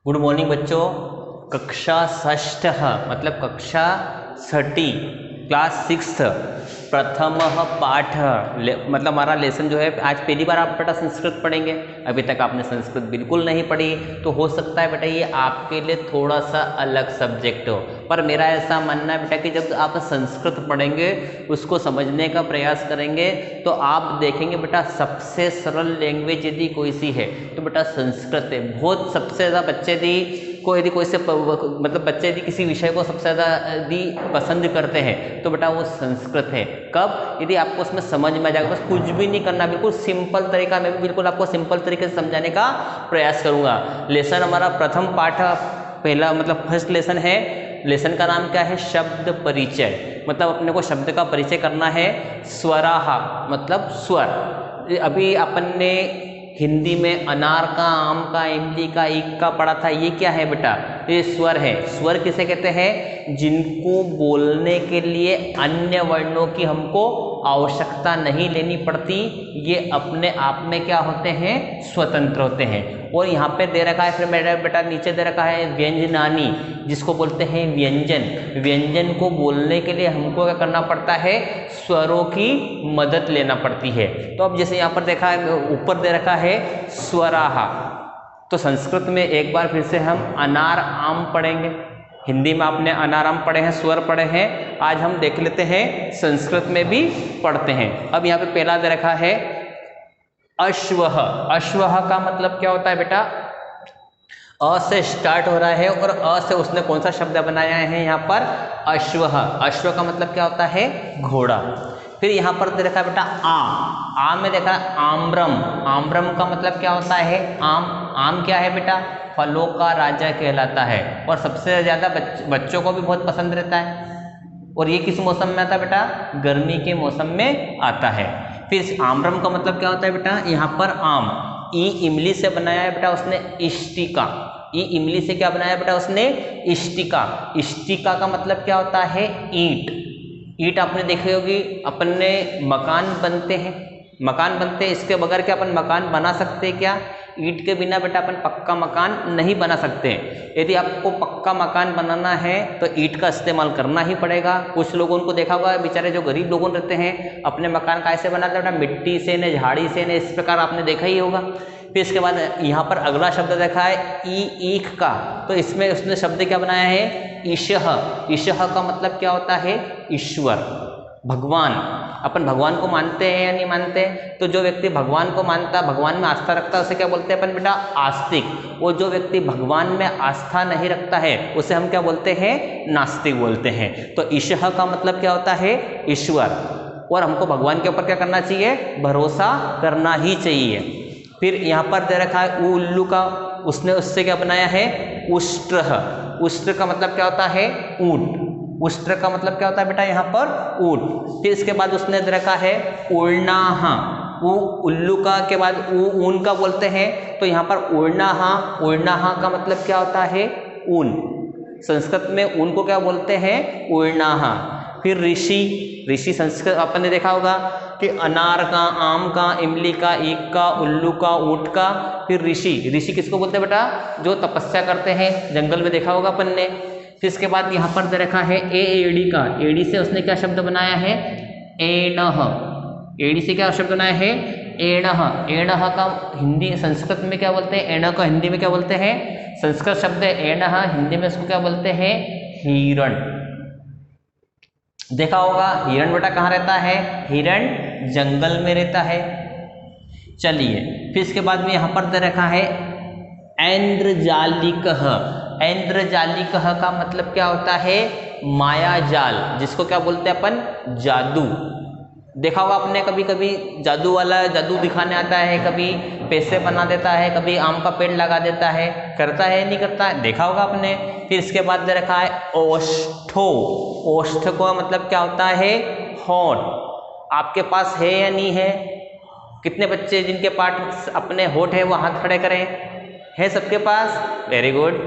Good morning बच्चों। कक्षा षष्ठ मतलब कक्षा छठी क्लास 6 प्रथम पाठ मतलब हमारा लेसन जो है आज पहली बार आप बेटा संस्कृत पढ़ेंगे। अभी तक आपने संस्कृत बिल्कुल नहीं पढ़ी तो हो सकता है बेटा ये आपके लिए थोड़ा सा अलग सब्जेक्ट हो, पर मेरा ऐसा मानना है बेटा कि जब आप संस्कृत पढ़ेंगे उसको समझने का प्रयास करेंगे तो आप देखेंगे बेटा सबसे सरल लैंग्वेज यदि कोई सी है तो बेटा संस्कृत है। बहुत सबसे ज़्यादा बच्चे यदि कोई से मतलब बच्चे यदि किसी विषय को सबसे ज़्यादा यदि पसंद करते हैं तो बेटा वो संस्कृत है। कब? यदि आपको उसमें समझ में आ जाएगा, बस कुछ भी नहीं करना, बिल्कुल सिंपल तरीका, मैं भी बिल्कुल आपको सिंपल तरीके से समझाने का प्रयास करूँगा। लेसन हमारा प्रथम पाठ पहला मतलब फर्स्ट लेसन है। लेसन का नाम क्या है? शब्द परिचय। मतलब अपने को शब्द का परिचय करना है। स्वराहा मतलब स्वर। अभी अपन ने हिंदी में अनार का, आम का, इमली का, ईख का पढ़ा था। ये क्या है बेटा? ये स्वर है। स्वर किसे कहते हैं? जिनको बोलने के लिए अन्य वर्णों की हमको आवश्यकता नहीं लेनी पड़ती, ये अपने आप में क्या होते हैं? स्वतंत्र होते हैं। और यहाँ पे दे रखा है फिर मेरा बेटा नीचे दे रखा है व्यंजनानी, जिसको बोलते हैं व्यंजन। व्यंजन को बोलने के लिए हमको क्या करना पड़ता है? स्वरों की मदद लेना पड़ती है। तो अब जैसे यहाँ पर देखा है ऊपर दे रखा है स्वराहा, तो संस्कृत में एक बार फिर से हम अनार आम पढ़ेंगे। हिंदी में आपने अनार आम पढ़े हैं, स्वर पढ़े हैं, आज हम देख लेते हैं संस्कृत में भी पढ़ते हैं। अब यहाँ पे पहला दे रखा है अश्वः। अश्वः का मतलब क्या होता है बेटा? अ से स्टार्ट हो रहा है और अ से उसने कौन सा शब्द बनाया है यहाँ पर? अश्वः। अश्व का मतलब क्या होता है? घोड़ा। फिर यहाँ पर दे रखा है बेटा आ में देखा आम्रम। आम्रम का मतलब क्या होता है? आम। आम क्या है बेटा? फलों का राजा कहलाता है और सबसे ज़्यादा बच्चों को भी बहुत पसंद रहता है। और ये किस मौसम में आता है बेटा? गर्मी के मौसम में आता है। फिर आम्रम का मतलब क्या होता है बेटा? यहाँ पर आम। ई इमली से बनाया है बेटा उसने इष्टिका। ई इमली से क्या बनाया बेटा उसने? इष्टिका। इष्टिका का मतलब क्या होता है? ईंट। ईंट आपने देखी होगी, अपन ने मकान बनते हैं, मकान बनते हैं, इसके बगैर क्या अपन मकान बना सकते हैं क्या? ईंट के बिना बेटा अपन पक्का मकान नहीं बना सकते। यदि आपको पक्का मकान बनाना है तो ईंट का इस्तेमाल करना ही पड़ेगा। कुछ लोगों को देखा होगा बेचारे जो गरीब लोगों रहते हैं अपने मकान कैसे बनाते हैं बेटा? मिट्टी से न, झाड़ी से न, इस प्रकार आपने देखा ही होगा। फिर इसके बाद यहाँ पर अगला शब्द देखा है ईख का, तो इसमें उसने शब्द क्या बनाया है? ईशः। ईशः का मतलब क्या होता है? ईश्वर, भगवान। अपन भगवान को मानते हैं या नहीं मानते? तो जो व्यक्ति भगवान को मानता, भगवान में आस्था रखता है उसे क्या बोलते हैं अपन बेटा? आस्तिक। वो जो व्यक्ति भगवान में आस्था नहीं रखता है उसे हम क्या बोलते हैं? नास्तिक बोलते हैं। तो ईशः का मतलब क्या होता है? ईश्वर। और हमको भगवान के ऊपर क्या करना चाहिए? भरोसा करना ही चाहिए। फिर यहाँ पर दे रखा है उल्लू का, उसने उससे क्या बनाया है? उष्ट्र। उष्ट्र का मतलब क्या होता है? ऊंट। उष्ट्र का मतलब क्या होता है बेटा? यहाँ पर ऊंट। फिर इसके बाद उसने दे रखा है उड़नाहा। उल्लू का के बाद ऊन का बोलते हैं, तो यहाँ पर उड़नाहा। उड़नाहा का मतलब क्या होता है? ऊन। संस्कृत में ऊन को क्या बोलते हैं? उड़नाहा। फिर ऋषि। ऋषि संस्कृत अपन ने देखा होगा कि अनार का, आम का, इमली का, ईख का, उल्लू का, ऊंट का। फिर ऋषि। ऋषि किसको बोलते हैं बेटा? जो तपस्या करते हैं, जंगल में देखा होगा अपन ने। फिर इसके बाद यहाँ पर दे रखा है एड़ी का। एड़ी से उसने क्या शब्द बनाया है? एणः। एड़ी से क्या शब्द बनाया है? एणः। एणः का हिंदी संस्कृत में क्या बोलते हैं? एणः का हिंदी में क्या बोलते हैं? संस्कृत शब्द है एणः, हिंदी में इसको क्या बोलते हैं? हिरण। देखा होगा हिरण बेटा कहाँ रहता है? हिरण जंगल में रहता है। चलिए फिर इसके बाद में यहाँ पर दे रखा है ऐन्द्रजालिकः। ऐन्द्रजालिकः का मतलब क्या होता है? माया जाल, जिसको क्या बोलते हैं अपन? जादू। देखा होगा आपने कभी कभी जादू वाला जादू दिखाने आता है, कभी पैसे बना देता है, कभी आम का पेड़ लगा देता है, करता है नहीं करता है? देखा होगा आपने। फिर इसके बाद दे रखा है ओष्ठो। ओष्ठ का मतलब क्या होता है? होंठ। आपके पास है या नहीं है? कितने बच्चे जिनके पास अपने होंठ है वो हाथ खड़े करें। है सबके पास? Very good.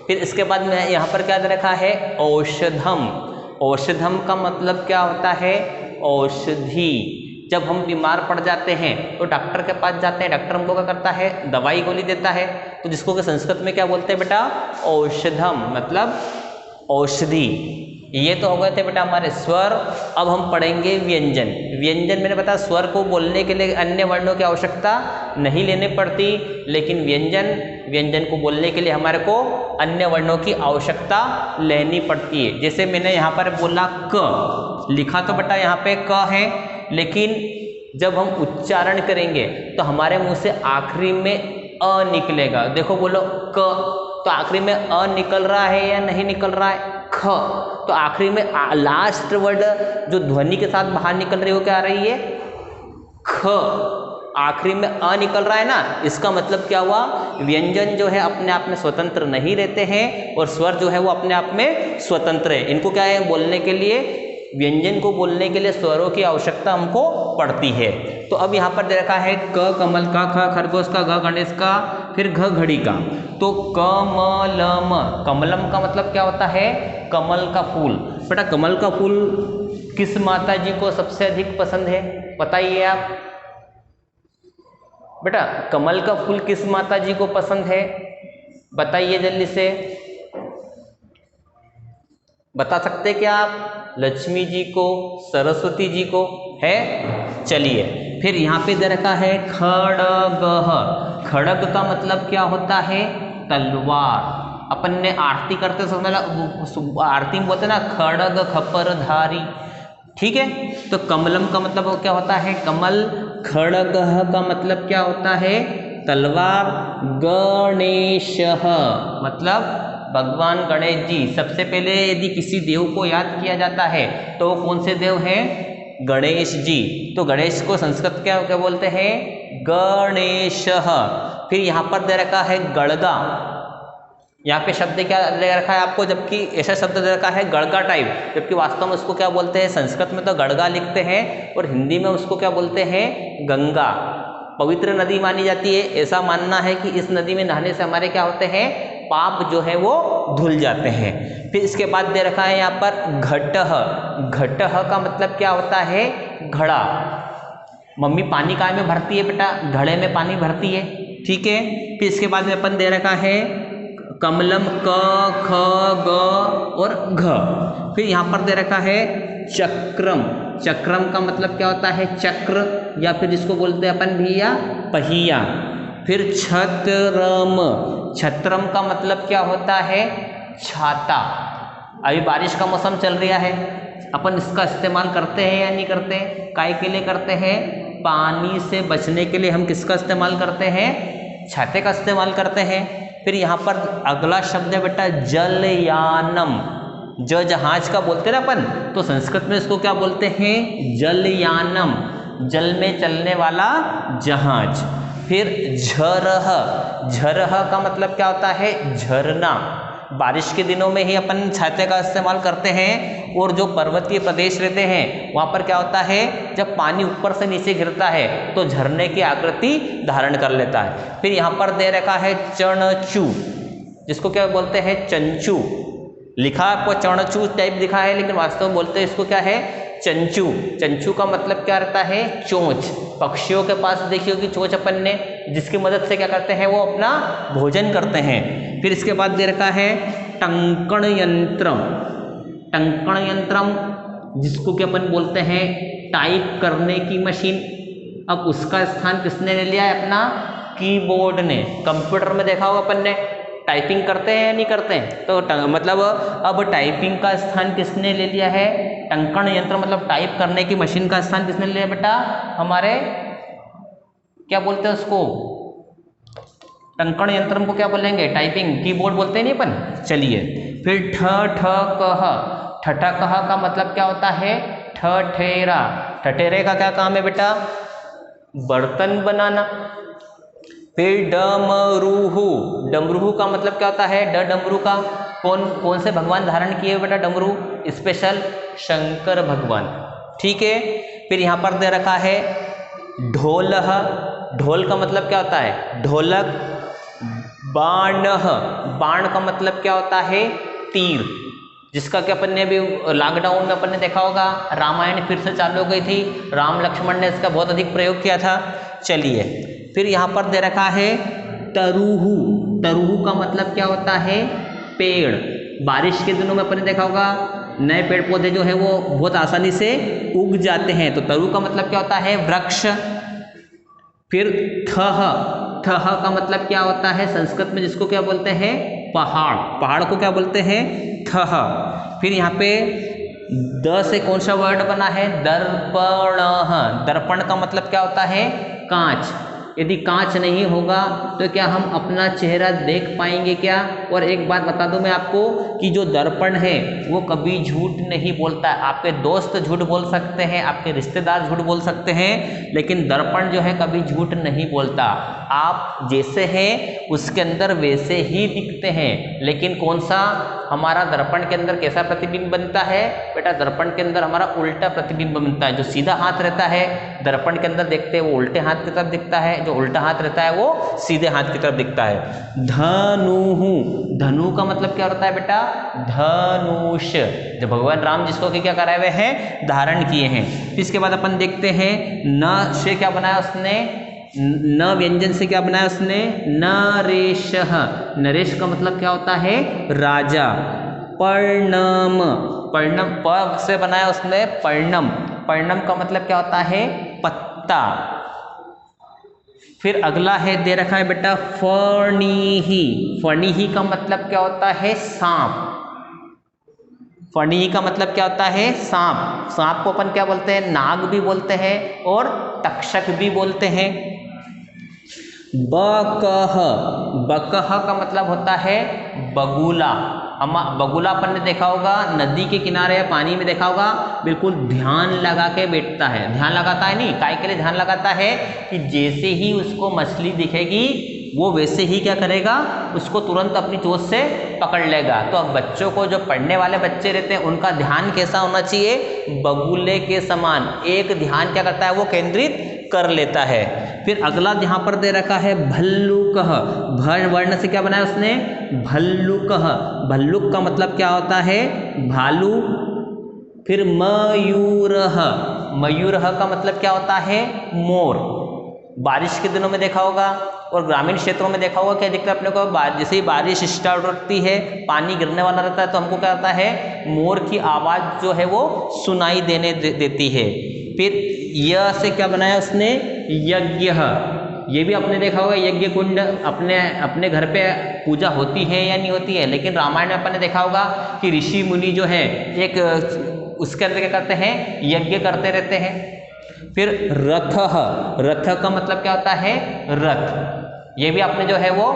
फिर इसके बाद में यहाँ पर क्या दे रखा है? औषधम। औषधम का मतलब क्या होता है? औषधि। जब हम बीमार पड़ जाते हैं तो डॉक्टर के पास जाते हैं, डॉक्टर हमको क्या करता है, दवाई गोली देता है, तो जिसको कि संस्कृत में क्या बोलते हैं बेटा, औषधम, मतलब औषधि। ये तो हो गए थे बेटा हमारे स्वर। अब हम पढ़ेंगे व्यंजन। व्यंजन मैंने बताया स्वर को बोलने के लिए अन्य वर्णों की आवश्यकता नहीं लेने पड़ती, लेकिन व्यंजन को बोलने के लिए हमारे को अन्य वर्णों की आवश्यकता लेनी पड़ती है। जैसे मैंने यहाँ पर बोला क, लिखा तो बेटा यहाँ पे क है, लेकिन जब हम उच्चारण करेंगे तो हमारे मुंह से आखिरी में अ निकलेगा। देखो बोलो क, तो आखिरी में अ निकल रहा है या नहीं निकल रहा है, ख, तो आखिरी में लास्ट वर्ड जो ध्वनि के साथ बाहर निकल रही है वो क्या आ रही है, ख, आखिरी में अ निकल रहा है ना। इसका मतलब क्या हुआ, व्यंजन जो है अपने आप में स्वतंत्र नहीं रहते हैं और स्वर जो है वो अपने आप में स्वतंत्र है। इनको क्या है, बोलने के लिए, व्यंजन को बोलने के लिए स्वरों की आवश्यकता हमको पड़ती है। तो अब यहाँ पर दे रखा है क कमल का, ख खरगोश का, घ गणेश का, फिर घ घड़ी का। तो कमलम, कमलम का मतलब क्या होता है, कमल का फूल। बेटा कमल का फूल किस माता जी को सबसे अधिक पसंद है, बताइए आप। बेटा कमल का फूल किस माता जी को पसंद है, बताइए जल्दी से, बता सकते क्या आप, लक्ष्मी जी को, सरस्वती जी को है। चलिए फिर यहाँ पे दे रखा है खड़गः। खड़ग का मतलब क्या होता है, तलवार। अपन ने आरती करते समय आरती में बोलते ना, खड़ग खपरधारी, ठीक है। तो कमलम का मतलब क्या होता है, कमल। खड़गः का मतलब क्या होता है, तलवार। गणेशः मतलब भगवान गणेश जी। सबसे पहले यदि किसी देव को याद किया जाता है तो वो कौन से देव हैं, गणेश जी। तो गणेश को संस्कृत क्या क्या बोलते हैं, गणेशः। फिर यहाँ पर दे रखा है गड़गा। यहाँ पे शब्द क्या दे रखा है आपको, जबकि ऐसा शब्द दे रखा है गड़गा टाइप, जबकि वास्तव में उसको क्या बोलते हैं, संस्कृत में तो गड़गा लिखते हैं और हिंदी में उसको क्या बोलते हैं, गंगा। पवित्र नदी मानी जाती है, ऐसा मानना है कि इस नदी में नहाने से हमारे क्या होते हैं, पाप जो है वो धुल जाते हैं। फिर इसके बाद दे रखा है यहाँ पर घटः। घटः का मतलब क्या होता है, घड़ा। मम्मी पानी काय में भरती है बेटा, घड़े में पानी भरती है, ठीक है। फिर इसके बाद में अपन दे रखा है कमलम, क ख ग और घ। फिर यहाँ पर दे रखा है चक्रम। चक्रम का मतलब क्या होता है, चक्र, या फिर जिसको बोलते हैं अपन भैया पहिया। फिर छत्रम। छत्रम का मतलब क्या होता है, छाता। अभी बारिश का मौसम चल रहा है, अपन इसका इस्तेमाल करते हैं या नहीं करते, काय के लिए करते हैं, पानी से बचने के लिए हम किसका इस्तेमाल करते हैं, छाते का इस्तेमाल करते हैं। फिर यहाँ पर अगला शब्द है बेटा जलयानम। जो जहाज का बोलते हैं ना अपन, तो संस्कृत में इसको क्या बोलते हैं, जलयानम, जल में चलने वाला जहाज। फिर झरह। झरह का मतलब क्या होता है, झरना। बारिश के दिनों में ही अपन छाते का इस्तेमाल करते हैं, और जो पर्वतीय प्रदेश रहते हैं वहाँ पर क्या होता है, जब पानी ऊपर से नीचे गिरता है तो झरने की आकृति धारण कर लेता है। फिर यहाँ पर दे रखा है चणचू, जिसको क्या बोलते हैं, चंचू। लिखा आपको चणचू टाइप दिखा है, लेकिन वास्तव में बोलते हैं इसको क्या है, चंचू। चंचू का मतलब क्या रहता है, चोंच। पक्षियों के पास देखी होगी चोंच अपन ने, जिसकी मदद से क्या करते हैं, वो अपना भोजन करते हैं। फिर इसके बाद दे रखा है टंकण यंत्रम। टंकण यंत्रम जिसको कि अपन बोलते हैं टाइप करने की मशीन। अब उसका स्थान किसने ले लिया है, अपना कीबोर्ड ने। कंप्यूटर में देखा होगा अपन ने, टाइपिंग करते हैं या नहीं करते हैं, तो मतलब अब टाइपिंग का स्थान किसने ले लिया है, टंकण यंत्र मतलब टाइप करने की मशीन का स्थान किसने ले लिया बेटा, हमारे क्या बोलते हैं उसको, टंकण यंत्र को क्या बोलेंगे, टाइपिंग कीबोर्ड बोलते हैं नहीं अपन। चलिए फिर ठ ठ कह। ठठा कह का मतलब क्या होता है, ठठेरा। ठठेरे का क्या काम है बेटा, बर्तन बनाना। फिर डमरूहु। डमरूहु का मतलब क्या होता है, डमरू का कौन से भगवान धारण किए बेटा डमरू, स्पेशल शंकर भगवान, ठीक है। फिर यहाँ पर दे रखा है ढोलह। ढोल का मतलब क्या होता है, ढोलक। बाणह। बाण का मतलब क्या होता है, तीर। जिसका कि अपन ने अभी लॉकडाउन में अपन ने देखा होगा, रामायण फिर से चालू हो गई थी, राम लक्ष्मण ने इसका बहुत अधिक प्रयोग किया था। चलिए फिर यहाँ पर दे रखा है तरुहु। तरुहु का मतलब क्या होता है? पेड़। बारिश के दिनों में अपन ने देखा होगा नए पेड़ पौधे जो है वो बहुत आसानी से उग जाते हैं, तो तरु का मतलब क्या होता है? वृक्ष। फिर थह, थह का मतलब क्या होता है संस्कृत में, जिसको क्या बोलते हैं? पहाड़। पहाड़ को क्या बोलते हैं? थह। फिर यहाँ पे द से कौन सा वर्ड बना है? दर्पण। दर्पण का मतलब क्या होता है? कांच। यदि कांच नहीं होगा तो क्या हम अपना चेहरा देख पाएंगे क्या? और एक बात बता दूं मैं आपको कि जो दर्पण है वो कभी झूठ नहीं बोलता है। आपके दोस्त झूठ बोल सकते हैं, आपके रिश्तेदार झूठ बोल सकते हैं, लेकिन दर्पण जो है कभी झूठ नहीं बोलता। आप जैसे हैं उसके अंदर वैसे ही दिखते हैं, लेकिन कौन सा हमारा दर्पण के अंदर कैसा प्रतिबिंब बनता है? बेटा दर्पण के अंदर हमारा उल्टा प्रतिबिंब बनता है। जो सीधा हाथ रहता है दर्पण के अंदर देखते हैं वो उल्टे हाथ की तरफ दिखता है, जो उल्टा हाथ रहता है वो सीधे हाथ की तरफ दिखता है। धनुहु। धनु का मतलब क्या होता है बेटा? धनुष। जो भगवान राम जिसको क्या कराए हुए हैं? धारण किए हैं। इसके बाद अपन देखते हैं न से क्या बनाया उसने? न व्यंजन से क्या बनाया उसने? नरेश। नरेश का मतलब क्या होता है? राजा। पर्णम। पर्णम प से बनाया उसने पर्णम। पर्णम का मतलब क्या होता है? पत्ता। फिर अगला है दे रखा है बेटा फणिहि। फणिहि का मतलब क्या होता है? सांप। फणिहि का मतलब क्या होता है? सांप। सांप को अपन क्या बोलते हैं? नाग भी बोलते हैं और तक्षक भी बोलते हैं। बकह। बकह का मतलब होता है बगुला। हम बगुला अपन ने देखा होगा नदी के किनारे या पानी में देखा होगा, बिल्कुल ध्यान लगा के बैठता है। ध्यान लगाता है नहीं, काय के लिए ध्यान लगाता है? कि जैसे ही उसको मछली दिखेगी वो वैसे ही क्या करेगा? उसको तुरंत अपनी चोंच से पकड़ लेगा। तो अब बच्चों को, जो पढ़ने वाले बच्चे रहते हैं, उनका ध्यान कैसा होना चाहिए? बगुले के समान एक ध्यान क्या करता है? वो केंद्रित कर लेता है। फिर अगला यहाँ पर दे रखा है भल्लुकः। भ वर्ण से क्या बनाया उसने? भल्लुकः। भल्लुक का मतलब क्या होता है? भालू। फिर मयूरः। मयूरः का मतलब क्या होता है? मोर। बारिश के दिनों में देखा होगा और ग्रामीण क्षेत्रों में देखा होगा, क्या दिखता है अपने को? जैसे ही बारिश स्टार्ट होती है, पानी गिरने वाला रहता है, तो हमको क्या होता है? मोर की आवाज़ जो है वो सुनाई देती है। फिर य से क्या बनाया उसने? यज्ञ। ये भी आपने देखा होगा यज्ञ कुंड अपने घर पे पूजा होती है या नहीं होती है, लेकिन रामायण में अपन ने देखा होगा कि ऋषि मुनि जो है एक उसके अंदर क्या करते हैं? यज्ञ करते रहते हैं। फिर रथः। रथ का मतलब क्या होता है? रथ। ये भी आपने जो है वो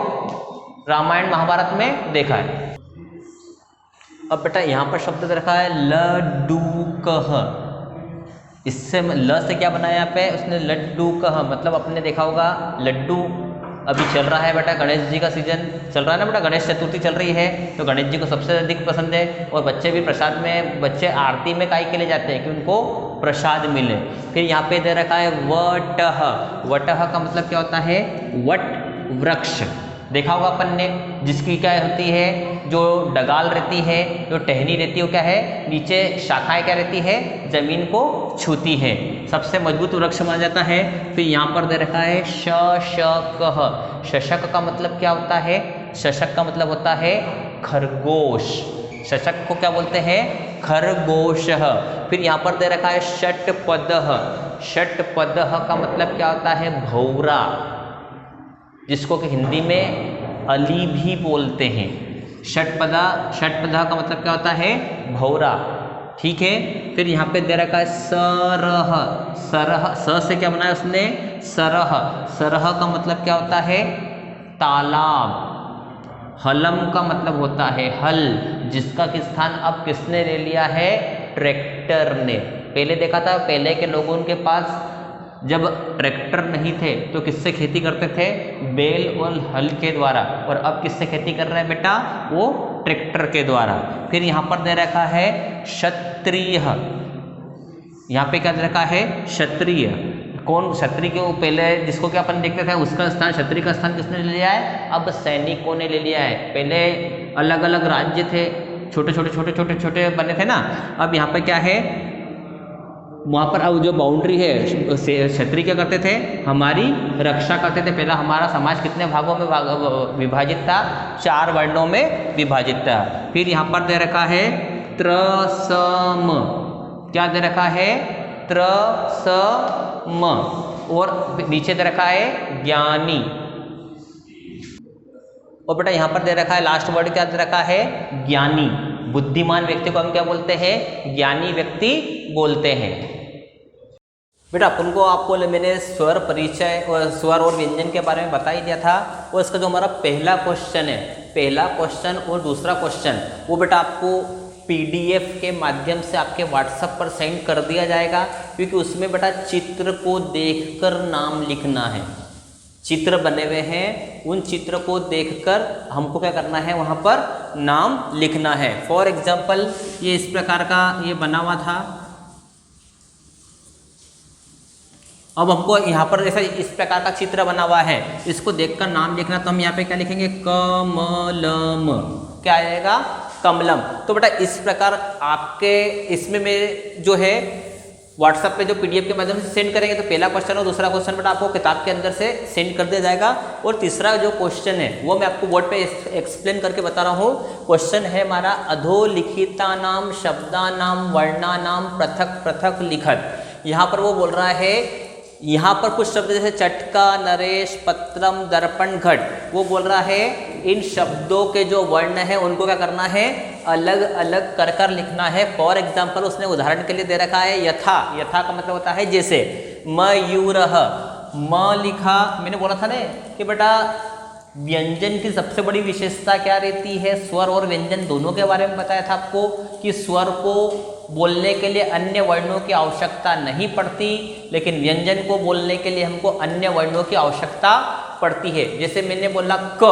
रामायण महाभारत में देखा है। अब बेटा यहाँ पर शब्द रखा है लड्डूकः। इससे ल से क्या बनाया यहाँ पे? उसने लड्डूकः, मतलब अपने देखा होगा लड्डू अभी चल रहा है बेटा, गणेश जी का सीजन चल रहा है ना बेटा, गणेश चतुर्थी चल रही है, तो गणेश जी को सबसे अधिक पसंद है। और बच्चे भी प्रसाद में, बच्चे आरती में काहे के लिए जाते हैं? कि उनको प्रसाद मिले। फिर यहाँ पे दे रखा है वटः। वटः का मतलब क्या होता है? वट वृक्ष। देखा होगा अपन ने, जिसकी क्या होती है? जो डगाल रहती है, जो टहनी रहती है, वो क्या है? नीचे शाखाएं क्या रहती है? जमीन को छूती है, सबसे मजबूत वृक्ष माना जाता है। फिर यहाँ पर दे रखा है शशकः। शशक का मतलब क्या होता है? शशक का मतलब होता है खरगोश। शशक को क्या बोलते हैं? खरगोशः। फिर यहाँ पर दे रखा है षट्पदः। षट्पदः का मतलब क्या होता है? भौरा, जिसको कि हिंदी में अली भी बोलते हैं। षट्पदा, षट्पदा का मतलब क्या होता है? भौरा। ठीक है। फिर यहाँ पे दे रखा है सरह। सरह, स से क्या बनाया उसने? सरह। सरह का मतलब क्या होता है? तालाब। हलम का मतलब होता है हल, जिसका कि स्थान अब किसने ले लिया है? ट्रैक्टर ने। पहले देखा था, पहले के लोगों के पास जब ट्रैक्टर नहीं थे तो किससे खेती करते थे? बैल और हल के द्वारा। और अब किससे खेती कर रहे हैं बेटा? वो ट्रैक्टर के द्वारा। फिर यहाँ पर दे रखा है क्षत्रिय। यहाँ पे क्या दे रखा है? क्षत्रिय। कौन क्षत्रिय? के पहले जिसको क्या अपन देखते थे, उसका स्थान, क्षत्रिय का स्थान किसने ले लिया है? अब सैनिकों ने ले लिया है। पहले अलग अलग राज्य थे, छोटे छोटे छोटे छोटे छोटे बने थे ना, अब यहाँ पर क्या है, वहाँ पर अब जो बाउंड्री है, क्षत्रिय क्या करते थे, हमारी रक्षा करते थे। पहला हमारा समाज कितने भागों में विभाजित था, 4 वर्णों में विभाजित था। फिर यहाँ पर दे रखा है त्रसम, क्या दे रखा है, त्रसम, और नीचे दे रखा है ज्ञानी। और बेटा यहाँ पर दे रखा है लास्ट वर्ड, क्या दे रखा है, ज्ञानी। बुद्धिमान व्यक्ति को हम क्या बोलते हैं, ज्ञानी व्यक्ति बोलते हैं। बेटा अपन को आपको मैंने स्वर परिचय और स्वर और व्यंजन के बारे में बता ही दिया था। और इसका जो हमारा पहला क्वेश्चन है, पहला क्वेश्चन और दूसरा क्वेश्चन, वो बेटा आपको PDF के माध्यम से आपके WhatsApp पर सेंड कर दिया जाएगा, क्योंकि उसमें बेटा चित्र को देखकर नाम लिखना है। चित्र बने हुए हैं, उन चित्र को देखकर हमको क्या करना है, वहाँ पर नाम लिखना है। फॉर एग्जाम्पल ये इस प्रकार का ये बना हुआ था। अब हमको यहाँ पर जैसा इस प्रकार का चित्र बना हुआ है, इसको देखकर नाम लिखना, तो हम यहाँ पे क्या लिखेंगे, कमलम। क्या आएगा, कमलम। तो बेटा इस प्रकार आपके इसमें में जो है WhatsApp पे जो PDF के माध्यम से सेंड करेंगे, तो पहला क्वेश्चन और दूसरा क्वेश्चन बेटा आपको किताब के अंदर से सेंड कर दिया जाएगा। और तीसरा जो क्वेश्चन है वो मैं आपको बोर्ड पे एक्सप्लेन करके बता रहा हूँ। क्वेश्चन है हमारा अधोलिखिता नाम शब्दा नाम वर्णा नाम पृथक पृथक लिखत। यहाँ पर वो बोल रहा है, यहाँ पर कुछ शब्द जैसे चटका, नरेश, पत्रम, दर्पण, घट, वो बोल रहा है इन शब्दों के जो वर्ण है उनको क्या करना है, अलग अलग कर कर लिखना है। फॉर एग्जाम्पल उसने उदाहरण के लिए दे रखा है यथा। यथा का मतलब होता है जैसे। मयूरः, म लिखा, मैंने बोला था ना कि बेटा व्यंजन की सबसे बड़ी विशेषता क्या रहती है, स्वर और व्यंजन दोनों के बारे में बताया था आपको कि स्वर को बोलने के लिए अन्य वर्णों की आवश्यकता नहीं पड़ती, लेकिन व्यंजन को बोलने के लिए हमको अन्य वर्णों की आवश्यकता पड़ती है। जैसे मैंने बोला क,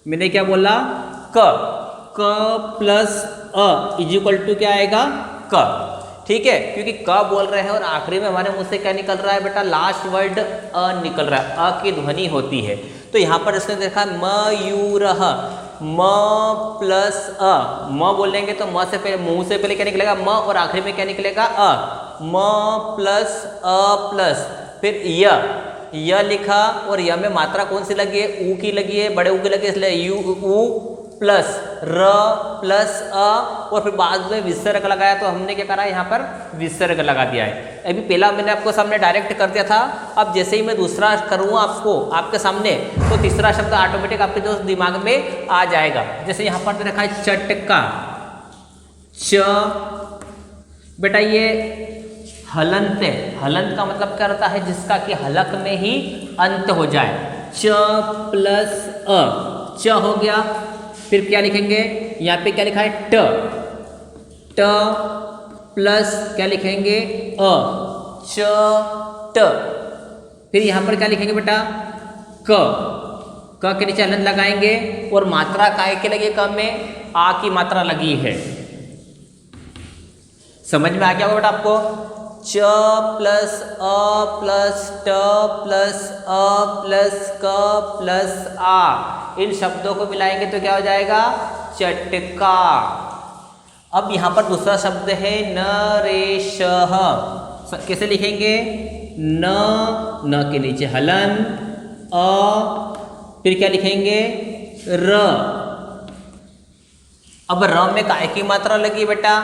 मैंने क्या बोला, क प्लस अ इज इक्वल टू क्या आएगा, क। ठीक है, क्योंकि क बोल रहे हैं और आखिरी में हमारे मुंह से क्या निकल रहा है बेटा, लास्ट वर्ड अ निकल रहा है, अ की ध्वनि होती है। तो यहाँ पर इसने देखा मयूरः, म प्लस अ, म बोलेंगे तो म से पहले, मुंह से पहले क्या निकलेगा, म, और आखिरी में क्या निकलेगा, अ। म प्लस अ प्लस फिर य लिखा, और य में मात्रा कौन सी लगी है, ऊ की लगी है, बड़े ऊ की लगी है, इसलिए यू ऊ प्लस र प्लस अ, और फिर बाद में विसर्ग लगाया, तो हमने क्या करा, यहाँ पर विसर्ग लगा दिया है। अभी पहला मैंने आपको सामने डायरेक्ट कर दिया था, अब जैसे ही मैं दूसरा करूँगा आपको आपके सामने, तो तीसरा शब्द ऑटोमेटिक आपके जो दिमाग में आ जाएगा। जैसे यहाँ पर रखा है चटका, च, बेटा ये हलंत है। हलंत का मतलब क्या रहता है, जिसका कि हलक में ही अंत हो जाए। च प्लस अ, च हो गया। फिर क्या लिखेंगे, यहाँ पे क्या लिखा है, ट, ट प्लस क्या लिखेंगे, अ, च ट। फिर यहाँ पर क्या लिखेंगे बेटा, क के नीचे हलंत लगाएंगे, और मात्रा काय के लगी, क में आ की मात्रा लगी है। समझ में आ गया होगा बेटा आपको। च प्लस अ प्लस ट प्लस अ प्लस क प्लस आ, इन शब्दों को मिलाएंगे तो क्या हो जाएगा, चटका। अब यहाँ पर दूसरा शब्द है नरेशः, कैसे लिखेंगे, न के नीचे हलन, अ, फिर क्या लिखेंगे, र। अब र में काय की मात्रा लगी बेटा,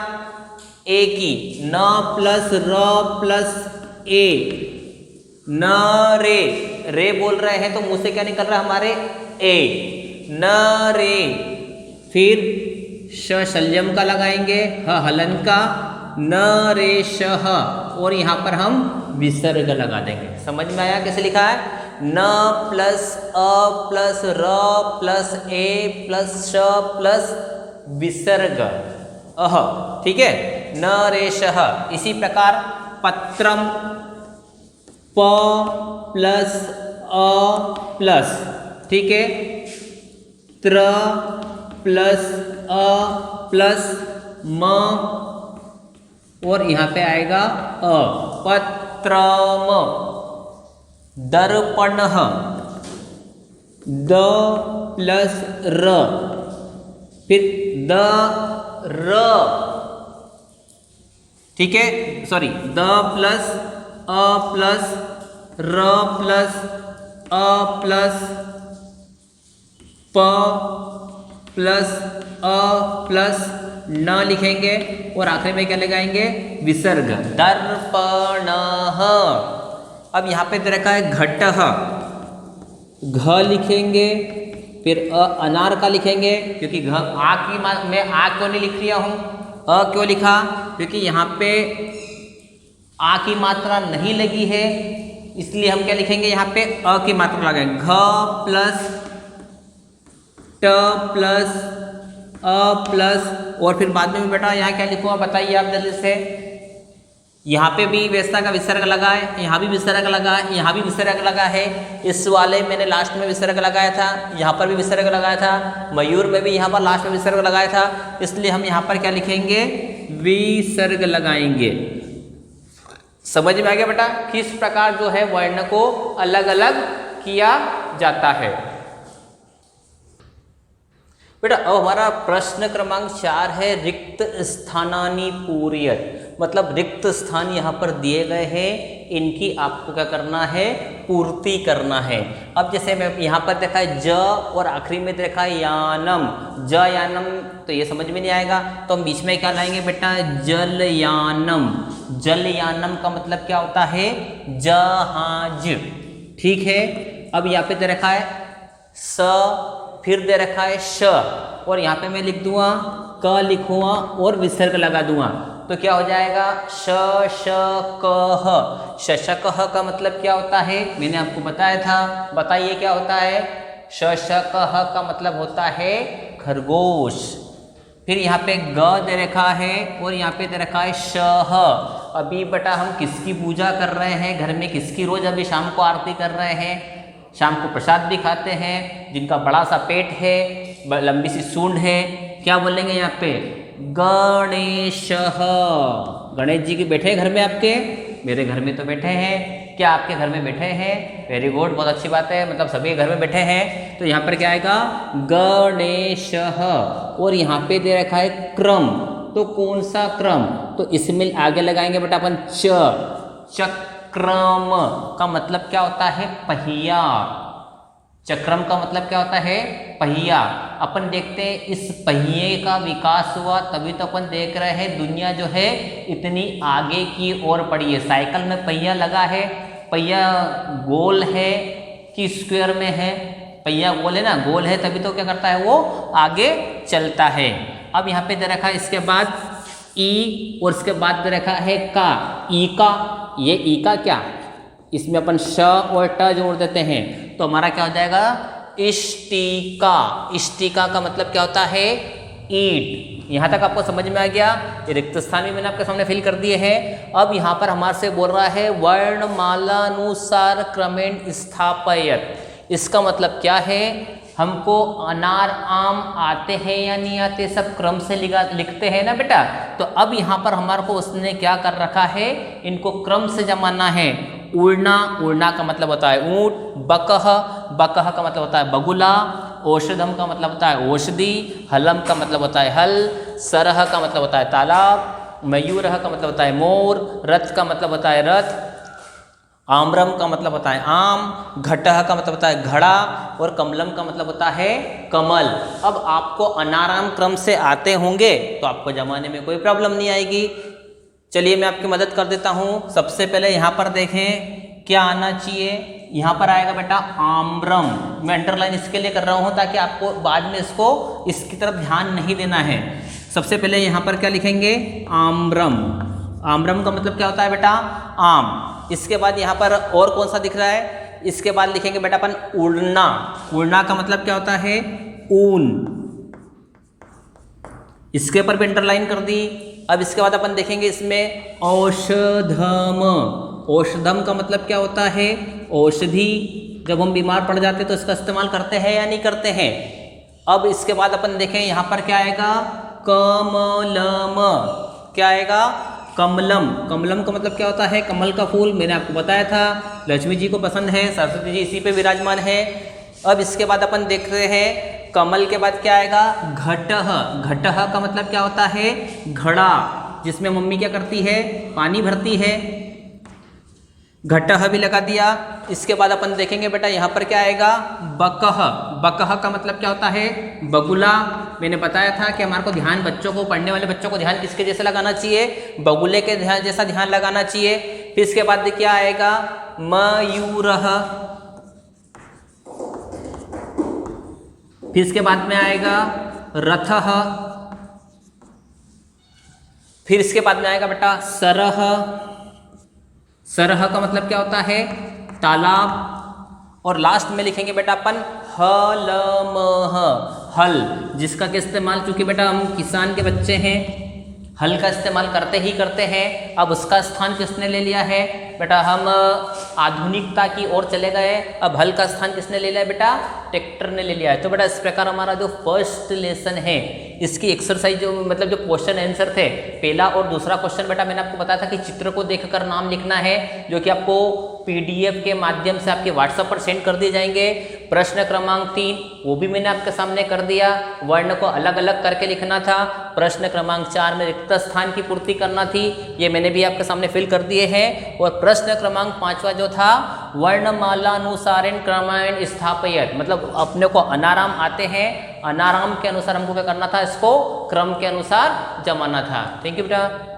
ए की, न प्लस र प्लस ए, न रे, रे बोल रहे हैं तो मुंह से क्या निकल रहा है हमारे, ए, न रे। फिर श शल्यम का लगाएंगे, ह हलन का, न रे शह, और यहाँ पर हम विसर्ग लगा देंगे। समझ में आया कैसे लिखा है, न प्लस अ प्लस र प्लस ए प्लस श प्लस विसर्ग अह, ठीक है, नरेशः। इसी प्रकार पत्रम, प प्लस अ प्लस, ठीक है, त्र प्लस अ प्लस म, और यहाँ पे आएगा अ, पत्रम। दर्पणः, द प्लस र, फिर द र, ठीक है, सॉरी, द प्लस अ प्लस र प्लस अ प्लस प प्लस अ प्लस न लिखेंगे और आखिर में क्या लगाएंगे, विसर्ग, दर्पणः। अब यहाँ पे दे रखा है घटः, घ लिखेंगे, फिर अनार का लिखेंगे, क्योंकि घ आ की मैं आ क्यों नहीं लिख रहा हूँ, अ क्यों लिखा, क्योंकि यहाँ पे आ की मात्रा नहीं लगी है, इसलिए हम क्या लिखेंगे, यहाँ पे अ की मात्रा लगाएंगे, घ प्लस ट प्लस अ प्लस, और फिर बाद में बेटा यहाँ क्या लिखूँगा बताइए आप जल्दी से। यहाँ पे भी वैसा का विसर्ग लगा है, यहाँ भी विसर्ग लगा है, यहाँ भी विसर्ग लगा है, इस वाले मैंने लास्ट में विसर्ग लगाया था, यहाँ पर भी विसर्ग लगाया था, मयूर में भी यहाँ पर लास्ट में विसर्ग लगाया था, इसलिए हम यहाँ पर क्या लिखेंगे, विसर्ग लगाएंगे। समझ में आ गया बेटा किस प्रकार जो है वर्ण को अलग अलग किया जाता है। बेटा अब हमारा प्रश्न क्रमांक 4 है रिक्त स्थानानि पूरयत, मतलब रिक्त स्थान यहाँ पर दिए गए हैं, इनकी आपको क्या करना है, पूर्ति करना है। अब जैसे मैं यहाँ पर देखा है ज और आखिरी में देखा है यानम, ज यानम, तो ये समझ में नहीं आएगा, तो हम बीच में क्या लाएंगे बेटा, जलयानम। जलयानम का मतलब क्या होता है, जहाज, ठीक है। अब यहाँ पे दे रखा है स, फिर दे रखा है श, और यहाँ पे मैं लिख दूंगा क लिखूंगा और विसर्ग लगा दूंगा, तो क्या हो जाएगा, श श क, शशकः का मतलब क्या होता है, मैंने आपको बताया था, बताइए क्या होता है, शशकः का मतलब होता है खरगोश। फिर यहाँ पे ग दे रखा है और यहाँ पे दे रखा है शह। अभी बेटा हम किसकी पूजा कर रहे हैं, घर में किसकी रोज अभी शाम को आरती कर रहे हैं, शाम को प्रसाद भी खाते हैं, जिनका बड़ा सा पेट है, लंबी सी सूंड है, क्या बोलेंगे यहाँ पे, गणेशः। गणेश जी के बैठे हैं घर में आपके, मेरे घर में तो बैठे हैं, क्या आपके घर में बैठे हैं, वेरी गुड, बहुत अच्छी बात है, मतलब सभी घर में बैठे हैं, तो यहाँ पर क्या आएगा, गणेशः। और यहाँ पे दे रखा है क्रम, तो कौन सा क्रम, तो इसमें आगे लगाएंगे बेटा अपन चक्रम का मतलब क्या होता है, पहिया। चक्रम का मतलब क्या होता है, पहिया। अपन देखते हैं इस पहिए का विकास हुआ तभी तो अपन देख रहे हैं दुनिया जो है इतनी आगे की ओर बढ़ी है। साइकिल में पहिया लगा है, पहिया गोल है कि स्क्वायर में है, पहिया गोल है ना, गोल है तभी तो क्या करता है वो आगे चलता है। अब यहाँ पे दे रखा है इसके बाद ई और इसके बाद दे रखा है का, ई का, ये ई का क्या, इसमें अपन श और ट जोड़ देते हैं तो हमारा क्या हो जाएगा, इष्टिका। इष्टिका का मतलब क्या होता है, ईट। यहाँ तक आपको समझ में आ गया। ये रिक्त स्थान भी मैंने आपके सामने फिल कर दिए हैं। अब यहाँ पर हमारे से बोल रहा है वर्णमालानुसार क्रमेण स्थापयत। इसका मतलब क्या है, हमको अनार आम आते हैं या नहीं आते, सब क्रम से लिखते हैं ना बेटा। तो अब यहाँ पर हमारे को उसने क्या कर रखा है, इनको क्रम से जमाना है। उड़ना, उड़ना का मतलब होता है ऊँट। बकह, बकह का मतलब होता है बगुला। औषधम का मतलब होता है औषधि। हलम का मतलब होता है हल। सरह का मतलब होता है तालाब। मयूरह का मतलब होता है मोर। रथ का मतलब होता है रथ। आम्रम का मतलब होता है आम। घटह का मतलब होता है घड़ा। और कमलम का मतलब होता है कमल। अब आपको अनाराम क्रम से आते होंगे तो आपको जमाने में कोई प्रॉब्लम नहीं आएगी। चलिए मैं आपकी मदद कर देता हूँ। सबसे पहले यहाँ पर देखें क्या आना चाहिए। यहाँ पर आएगा बेटा आम्रम। मैं अंडरलाइन इसके लिए कर रहा हूँ ताकि आपको बाद में इसकी तरफ ध्यान नहीं देना है। सबसे पहले यहाँ पर क्या लिखेंगे, आम्रम। आम्रम का मतलब क्या होता है बेटा, आम। इसके बाद यहाँ पर और कौन सा दिख रहा है, इसके बाद लिखेंगे बेटा अपन उड़ना। उड़ना का मतलब क्या होता है, ऊन। इसके ऊपर भी अंडरलाइन कर दी। अब इसके बाद अपन देखेंगे इसमें औषधम। औषधम का मतलब क्या होता है, औषधि। जब हम बीमार पड़ जाते हैं तो इसका इस्तेमाल करते हैं या नहीं करते हैं। अब इसके बाद अपन देखें यहाँ पर क्या आएगा, कमलम। क्या आएगा, कमलम। कमलम का मतलब क्या होता है, कमल का फूल। मैंने आपको बताया था लक्ष्मी जी को पसंद है, सरस्वती जी इसी पे विराजमान है। अब इसके बाद अपन देख रहे हैं कमल के बाद क्या आएगा? घटः। घटः का मतलब क्या होता है? घड़ा, जिसमें मम्मी क्या करती है? पानी भरती है। घटः भी लगा दिया। इसके बाद अपन देखेंगे बेटा यहाँ पर क्या आएगा? बकः। बकः का मतलब क्या होता है? बगुला। मैंने बताया था कि हमारे को ध्यान, बच्चों को, पढ़ने वाले बच्चों को ध्यान किसके जैसे लगाना चाहिए? बगुले के ध्यान जैसा ध्यान लगाना चाहिए। फिर इसके बाद क्या आएगा? मयूरः। फिर इसके बाद में आएगा रथः। फिर इसके बाद में आएगा बेटा सरः। सरह का मतलब क्या होता है? तालाब। और लास्ट में लिखेंगे बेटा अपन हलमः। हल, जिसका के इस्तेमाल, चूंकि बेटा हम किसान के बच्चे हैं, हल का इस्तेमाल करते ही करते हैं। अब उसका स्थान किसने ले लिया है? बेटा हम आधुनिकता की ओर चले गए। अब हल का स्थान किसने ले लिया बेटा? ट्रैक्टर ने ले लिया है। तो बेटा इस प्रकार हमारा जो फर्स्ट लेसन है, इसकी एक्सरसाइज जो मतलब जो क्वेश्चन आंसर थे, पहला और दूसरा क्वेश्चन बेटा मैंने आपको बताया था कि चित्र को देखकर नाम लिखना है, जो कि आपको PDF के माध्यम से आपके व्हाट्सएप पर सेंड कर दिए जाएंगे। प्रश्न क्रमांक 3 वो भी मैंने आपके सामने कर दिया, वर्ण को अलग अलग करके लिखना था। प्रश्न क्रमांक 4 में रिक्त स्थान की पूर्ति करना थी, ये मैंने भी आपके सामने फिल कर दिए हैं। और प्रश्न क्रमांक 5वां जो था, वर्णमालानुसारेण क्रमेण स्थापयत, मतलब अपने को अनाराम आते हैं, अनाराम के अनुसार हमको क्या करना था? इसको क्रम के अनुसार जमाना था। थैंक यू बेटा।